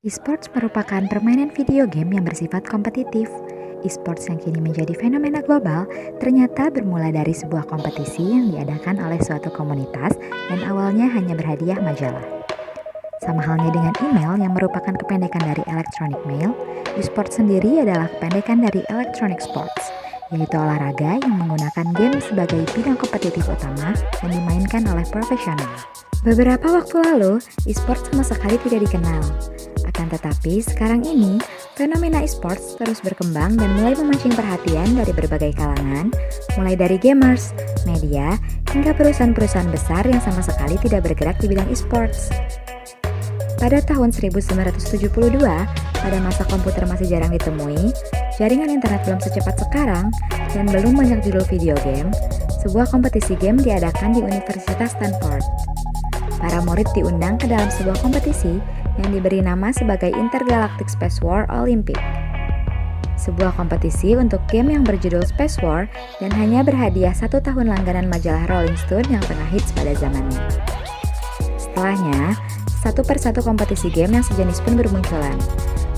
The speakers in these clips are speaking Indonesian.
E-sports merupakan permainan video game yang bersifat kompetitif. E-sports yang kini menjadi fenomena global ternyata bermula dari sebuah kompetisi yang diadakan oleh suatu komunitas dan awalnya hanya berhadiah majalah. Sama halnya dengan email yang merupakan kependekan dari electronic mail, e-sports sendiri adalah kependekan dari electronic sports, yaitu olahraga yang menggunakan game sebagai bidang kompetitif utama dan dimainkan oleh profesional. Beberapa waktu lalu, e-sports sama sekali tidak dikenal. Akan tetapi, sekarang ini, fenomena e-sports terus berkembang dan mulai memancing perhatian dari berbagai kalangan, mulai dari gamers, media, hingga perusahaan-perusahaan besar yang sama sekali tidak bergerak di bidang e-sports. Pada tahun 1972, pada masa komputer masih jarang ditemui, jaringan internet belum secepat sekarang, dan belum banyak judul video game, sebuah kompetisi game diadakan di Universitas Stanford. Para murid diundang ke dalam sebuah kompetisi yang diberi nama sebagai Intergalactic Space War Olympic. Sebuah kompetisi untuk game yang berjudul Space War dan hanya berhadiah 1 tahun langganan majalah Rolling Stone yang tengah hits pada zamannya. Setelahnya, satu persatu kompetisi game yang sejenis pun bermunculan.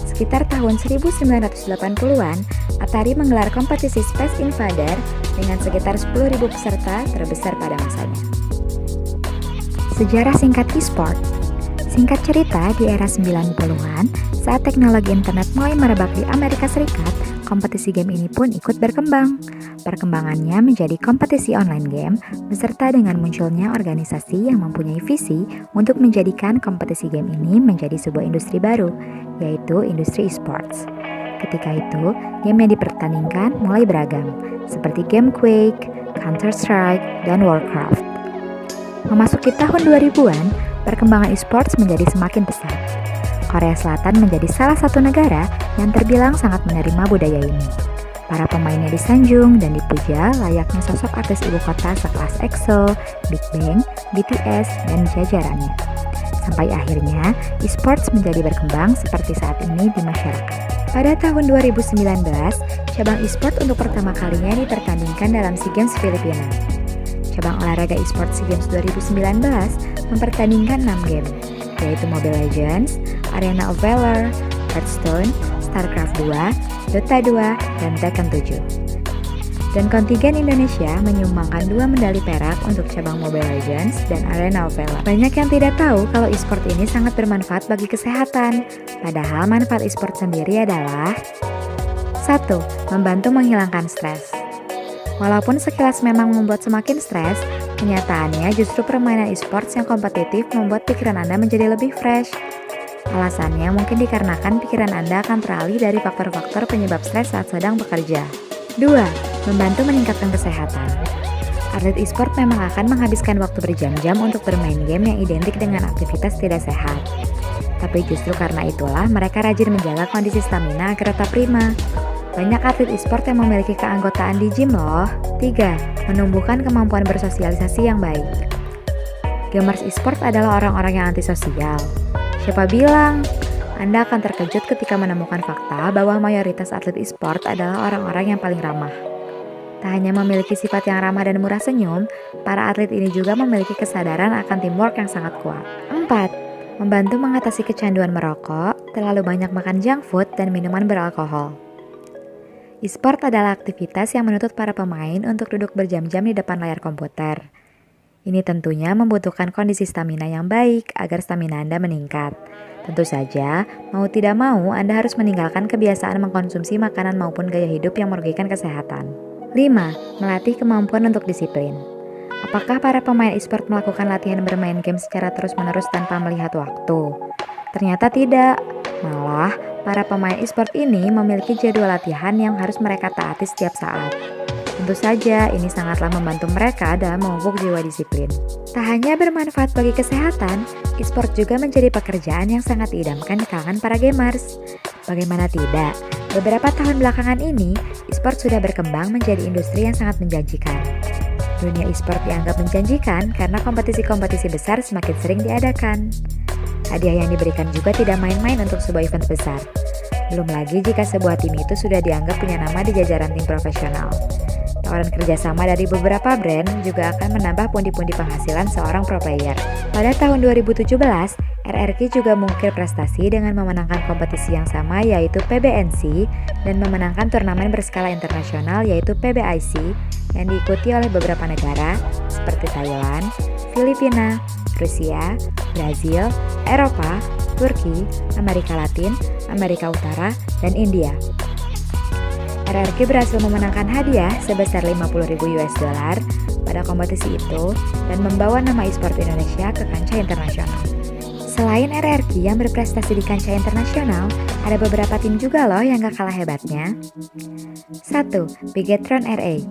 Sekitar tahun 1980-an, Atari menggelar kompetisi Space Invader dengan sekitar 10.000 peserta terbesar pada masanya. Sejarah singkat e-sport. Singkat cerita, di era 90-an, saat teknologi internet mulai merebak di Amerika Serikat, kompetisi game ini pun ikut berkembang. Perkembangannya menjadi kompetisi online game, beserta dengan munculnya organisasi yang mempunyai visi untuk menjadikan kompetisi game ini menjadi sebuah industri baru, yaitu industri e-sports. Ketika itu, game yang dipertandingkan mulai beragam, seperti game Quake, Counter-Strike, dan Warcraft. Memasuki tahun 2000-an, perkembangan e-sports menjadi semakin pesat. Korea Selatan menjadi salah satu negara yang terbilang sangat menerima budaya ini. Para pemainnya disanjung dan dipuja layaknya sosok artis ibu kota sekelas EXO, Big Bang, BTS, dan jajarannya. Sampai akhirnya, e-sports menjadi berkembang seperti saat ini di masyarakat. Pada tahun 2019, cabang e-sport untuk pertama kalinya dipertandingkan dalam SEA Games Filipina. Cabang olahraga e-sport SEA Games 2019 mempertandingkan 6 game, yaitu Mobile Legends, Arena of Valor, Hearthstone, StarCraft 2, Dota 2, dan Tekken 7. Dan kontingen Indonesia menyumbangkan 2 medali perak untuk cabang Mobile Legends dan Arena of Valor. Banyak yang tidak tahu kalau e-sport ini sangat bermanfaat bagi kesehatan, padahal manfaat e-sport sendiri adalah 1. Membantu menghilangkan stres. Walaupun sekilas memang membuat semakin stres, kenyataannya justru permainan e-sports yang kompetitif membuat pikiran Anda menjadi lebih fresh. Alasannya mungkin dikarenakan pikiran Anda akan teralih dari faktor-faktor penyebab stres saat sedang bekerja. 2. Membantu meningkatkan kesehatan. Atlet e-sport memang akan menghabiskan waktu berjam-jam untuk bermain game yang identik dengan aktivitas tidak sehat. Tapi justru karena itulah mereka rajin menjaga kondisi stamina agar tetap prima. Banyak atlet e-sport yang memiliki keanggotaan di gym loh. 3. Menumbuhkan kemampuan bersosialisasi yang baik. Gamers e-sport adalah orang-orang yang antisosial. Siapa bilang? Anda akan terkejut ketika menemukan fakta bahwa mayoritas atlet e-sport adalah orang-orang yang paling ramah. Tak hanya memiliki sifat yang ramah dan murah senyum, para atlet ini juga memiliki kesadaran akan teamwork yang sangat kuat. 4. Membantu mengatasi kecanduan merokok, terlalu banyak makan junk food, dan minuman beralkohol. E-sport adalah aktivitas yang menuntut para pemain untuk duduk berjam-jam di depan layar komputer. Ini tentunya membutuhkan kondisi stamina yang baik agar stamina Anda meningkat. Tentu saja, mau tidak mau Anda harus meninggalkan kebiasaan mengkonsumsi makanan maupun gaya hidup yang merugikan kesehatan. 5. Melatih kemampuan untuk disiplin. Apakah para pemain e-sport melakukan latihan bermain game secara terus-menerus tanpa melihat waktu? Ternyata tidak. Malah, para pemain e-sport ini memiliki jadwal latihan yang harus mereka taati setiap saat. Tentu saja, ini sangatlah membantu mereka dalam memupuk jiwa disiplin. Tak hanya bermanfaat bagi kesehatan, e-sport juga menjadi pekerjaan yang sangat diidamkan di kalangan para gamers. Bagaimana tidak, beberapa tahun belakangan ini, e-sport sudah berkembang menjadi industri yang sangat menjanjikan. Dunia e-sport dianggap menjanjikan karena kompetisi-kompetisi besar semakin sering diadakan. Hadiah yang diberikan juga tidak main-main untuk sebuah event besar. Belum lagi jika sebuah tim itu sudah dianggap punya nama di jajaran tim profesional. Tawaran kerjasama dari beberapa brand juga akan menambah pundi-pundi penghasilan seorang pro player. Pada tahun 2017, RRQ juga mengukir prestasi dengan memenangkan kompetisi yang sama yaitu PBNC dan memenangkan turnamen berskala internasional yaitu PBIC yang diikuti oleh beberapa negara seperti Thailand, Filipina, Rusia, Brazil, Eropa, Turki, Amerika Latin, Amerika Utara, dan India. RRQ berhasil memenangkan hadiah sebesar 50.000 US dollar pada kompetisi itu dan membawa nama e-sport Indonesia ke kancah internasional. Selain RRQ yang berprestasi di kancah internasional, ada beberapa tim juga loh yang gak kalah hebatnya. 1. Bigetron RA.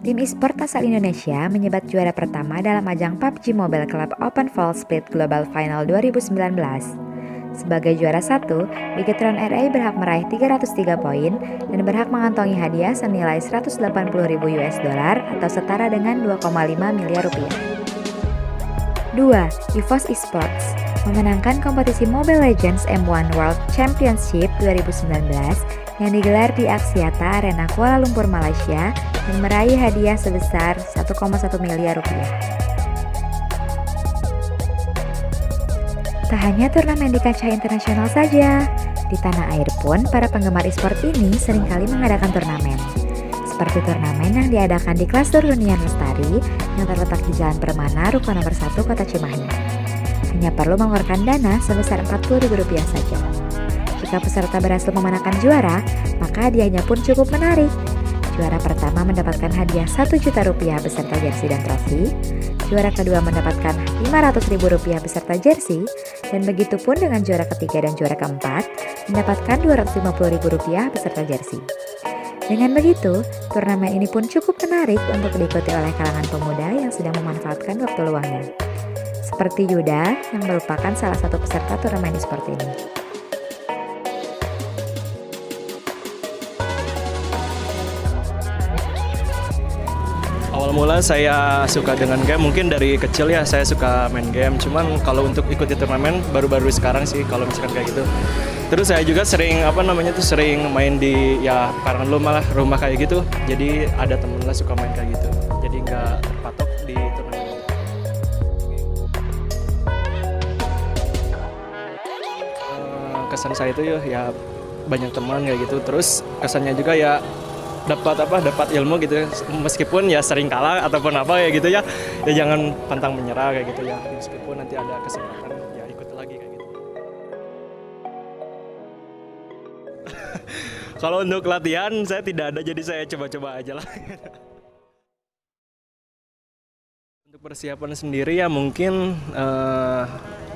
Tim e-sport asal Indonesia menyebat juara pertama dalam ajang PUBG Mobile Club Open Fall Split Global Final 2019. Sebagai juara 1, Bigetron RA berhak meraih 303 poin dan berhak mengantongi hadiah senilai 180.000 US dollar atau setara dengan 2,5 miliar rupiah. 2. EVOS Esports memenangkan kompetisi Mobile Legends M1 World Championship 2019 yang digelar di Axiata Arena Kuala Lumpur, Malaysia dan meraih hadiah sebesar 1,1 miliar rupiah. Tak hanya turnamen di kancah internasional saja, di tanah air pun para penggemar e-sport ini seringkali mengadakan turnamen. Seperti turnamen yang diadakan di Klastur Hunian Lestari yang terletak di Jalan Permana, Ruko nomor 1, Kota Cimahi. Hanya perlu mengeluarkan dana sebesar Rp40.000 saja. Jika peserta berhasil memenangkan juara, maka hadiahnya pun cukup menarik. Juara pertama mendapatkan hadiah Rp1 juta beserta jersey dan trofi. Juara kedua mendapatkan Rp500.000 beserta jersey, dan begitu pun dengan juara ketiga dan juara keempat mendapatkan Rp250.000 beserta jersey. Dengan begitu, turnamen ini pun cukup menarik untuk diikuti oleh kalangan pemuda yang sedang memanfaatkan waktu luangnya. Seperti Yuda yang merupakan salah satu peserta turnamen e-sport ini. Awal mula saya suka dengan game, mungkin dari kecil ya saya suka main game. Cuman kalau untuk ikuti turnamen baru-baru sekarang sih kalau misalkan kayak gitu. Terus saya juga sering sering main di karangan rumah kayak gitu. Jadi ada temen lah suka main kayak gitu. Jadi nggak terpatok di turnamen. Kesan saya itu ya banyak teman kayak gitu. Terus kesannya juga ya dapat ilmu gitu, meskipun ya sering kalah ataupun apa ya gitu ya jangan pantang menyerah kayak gitu ya, meskipun nanti ada kesempatan ya ikut lagi kayak gitu. Kalau untuk latihan saya tidak ada, jadi saya coba-coba aja lah. Untuk persiapan sendiri ya mungkin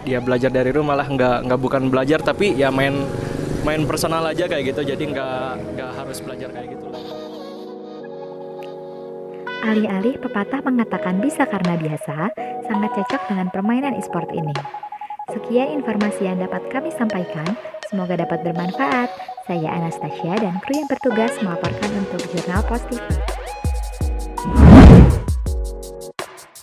dia belajar dari rumah lah, nggak bukan belajar tapi ya main personal aja kayak gitu, jadi nggak harus belajar kayak gitu lah. Alih-alih pepatah mengatakan bisa karena biasa, sangat cocok dengan permainan e-sport ini. Sekian informasi yang dapat kami sampaikan, semoga dapat bermanfaat. Saya Anastasia dan kru yang bertugas melaporkan untuk Jurnal Pos TV.